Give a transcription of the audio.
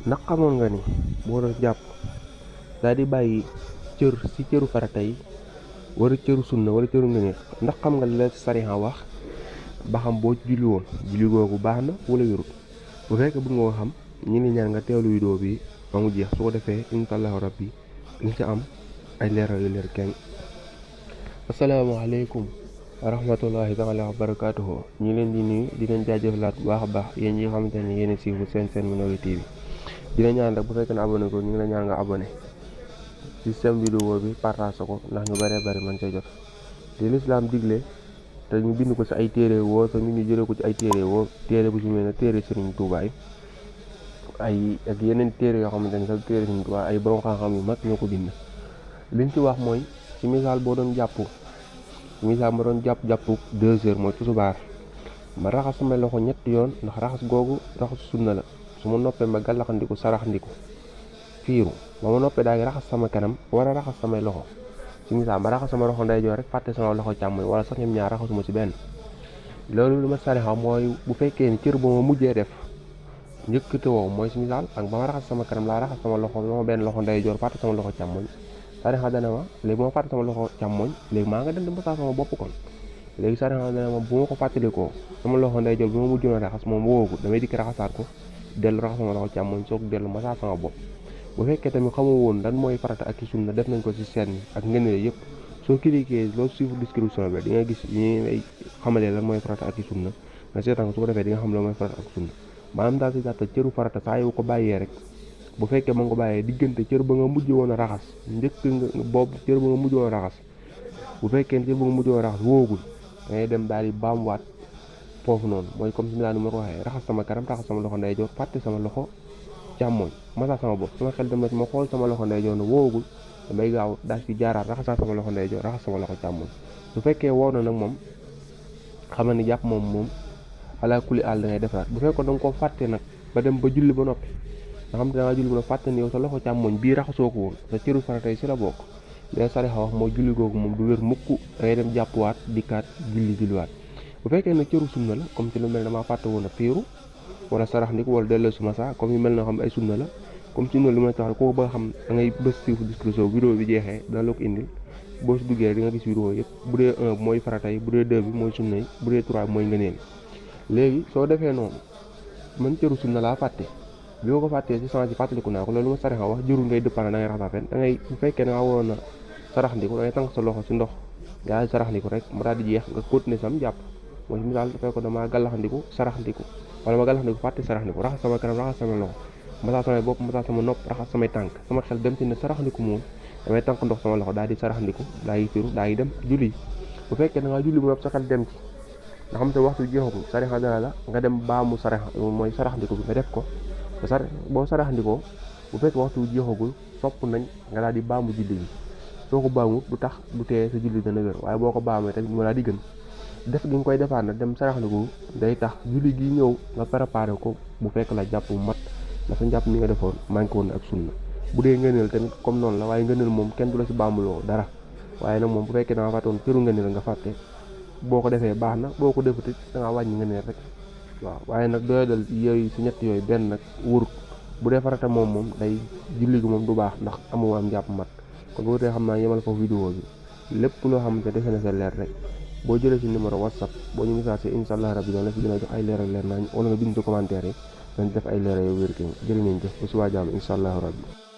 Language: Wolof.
ndax xamoon nga ni boo doon jàpp daal di bàyyi cër ci cëru farata yi wala cëru sunna wala cëru ngëneel ndax xam nga la sariya wax ba xam boo ci julli woon julli googu baax na wala wérut bu fekkee bëgg nga ko xam ñu ngi ñaan nga teewlu vidéo bi ba mu jeex su ko defee incha allahu rabbi nga ci am ay leeral yu leer kenn. asalaamaaleykum wa rahmatullahi taala wa barakaatuhu ñu leen di nuyu di leen jaajëfalaat bu baax a baax yéen ñi nga xamante ne yéen a siifu seen Minoogi TV di la ñaan rek bu fekkee ne abonné ko ñu ngi la ñaan nga abonné système vidéo bi partage ko ndax ñu bëree bëri man cee jot li lislaam digle te ñu bind ko ci ay téere woo te ñu jëlee ko ci ay téere woo téere bu ci mel ne téere Serigne Touba ay ak yeneen téere yoo xamante ne sax téere Serigne Touba ay borom xam-xam yu mag ñoo ko bind liñ ci wax mooy ci misaal boo doon jàpp ma doon jàpp 2 heures mooy tusubaar ma raxas sama loxo ñetti yoon ndax raxas googu raxas sunna la su ma noppee ma gàllaxandiku saraxandiku fiiru ba ma noppee daal raxas sama kanam war a raxas samay loxo ci misaal ma raxas sama loxo ndeyjoor rek fàtte sama loxo càmmoñ wala sax ñoom ñaar raxasuma ci benn loolu lu ma sarixa mooy bu fekkee ni cër ba ma mujjee def njëkkate woow mooy ci misaal ak ba ma raxas sama kanam laa raxas sama benn loxo ndeyjoor fàtte sama loxo càmmoñ sarixa dana ma léegi moo fàtte sama loxo càmmoñ léegi maa nga dem di masaa sama bopp kon léegi sarixa dana ma bu ma ko fàttalikoo sama loxo ndeyjoor bi ma mujjoon a raxas moom woogu damay dikk raxasaat ko dellu raxas sama loxo càmmoñ soog dellu masaa sama bopp bu fekkee tamit xamoo woon lan mooy farata ak ci sunna def nañ ko ci seen ak ngëneel yëpp soo cliquer loolu suivre description bi di nga gis ñi xamalee lan mooy farata ak ci sunna nga seetaan ko su ko defee di nga xam lan mooy farata ak sunna maanaam daal ci gàttal cëru farata saa yu ko bàyyee rek bu fekkee ma nga ko bàyyee diggante cër ba nga mujj woon a raxas njëkk nga boobu cër ba nga mujj woon a raxas bu fekkee cër ba nga mujj woon a raxas woogul da ngay dem daal di baamuwaat foofu noonu mooy comme si mi ni ma ko waxee raxas sama kanam raxas sama loxo ndeyjoor fàtte sama loxo càmmoñ masa sama bopp sama xel dem na ci ma xool sama loxo ndeyjoor ne woogul damay gaaw daal ci jaaraat raxasaat sama loxo ndeyjoor raxas sama loxo càmmoñ bu fekkee woo na nag moom xamal ni jàpp moom ala kuli àll da ngay defaraat bu fekkoon da nga koo fàtte nag ba dem ba julli ba noppi nga xam te da nga julli ba noppi fàtte ni yow sa loxo càmmoñ bii raxasoo ko woon sa cëru faratay ci la bokk léegi sarixa wax mooy julli googu moom du wér mukk da ngay dem jàppuwaat dikkaat julliwaat bu fekkee nag cëru sunna la comme ci lu mel damaa fàtte woon a fiiru wala sarax ndiku wala delloo suma saa comme yu mel na xam ay sunna la comme sunna li ma tax koo ba xam da ngay bës suuf description vidéo bi jeexee dana la ko indil boo si duggee di nga gis vidéo yëpp bu dee 1 bi mooy farata yi bu dee 2 bi mooy sunna yi bu dee 3 bi mooy ngëneel léegi soo defee noonu man cëru sunna laa fàtte bi ma ko fàttee ci sens yi fàttaliku naa ko loolu ma sarixa wax jërul ngay dëppana da ngay raxasaa fen da ngay bu fekkee da nga waroon a sarax ndiku da ngay tànk sa loxo ci ndox yaa sarax ndiku rek mu daal di jeex nga continuer sam jàpp mooy misaal dafay ko damaa gàllaxandiku sarax ndiku wala ma gàllaxandiku fàtte sarax ndiku raxas sama kanam raxas sama loxo masaa samay bopp masaa sama nopp raxas samay tànk sama xel dem ci ne sarax ndiku moom damay tànk ndox sama loxo daal di sarax ndiku daal di firu daal di dem julli bu fekkee da ngaa julli bu nopp sa xel dem ci nga xam te waxtu jeexagul sarixa dana la nga dem baamu sarax mooy sarax ndiku bi nga def ko boo sarax ndikoo bu fekkee waxtu jeexagul sopp nañ nga daal di baamu julli gi soo ko baamut du tax du tee sa julli dana wér waaye boo ko baamee tamit mu daal di gën def gi nga koy defaat nag dem saraxandiku day tax julli gi ñëw nga préparé ko bu fekk la jàpp mat na sa njàpp mi nga defoon manqué woon ak sunna bu dee ngëneel tamit comme noonu la waaye ngëneel moom kenn du la si baamuloo dara waaye nag moom bu fekkee da nga fàttoon cëru ngëneel nga fàtte boo ko defee baax na boo ko defutit da ngaa wàññi ngëneel rek waaw waaye nag doyadal yooyu si ñett yooyu benn nag wurut bu dee farata moom day julli gi moom du baax ndax amoo am njàpp mat kon boo dee xam naa yemal foofu vidéo bi lépp loo xamante ne defe na sa leer rek boo jëlee ci numéro whatsapp boo ñu message incha allah rabbi dana la fi gën a jox ay leeral leer nañ wala nga bind ci commentaire yi dañ def ay leeral yow wér ki jërë ngeen jëf ba subaa jàmm incha allah rabbi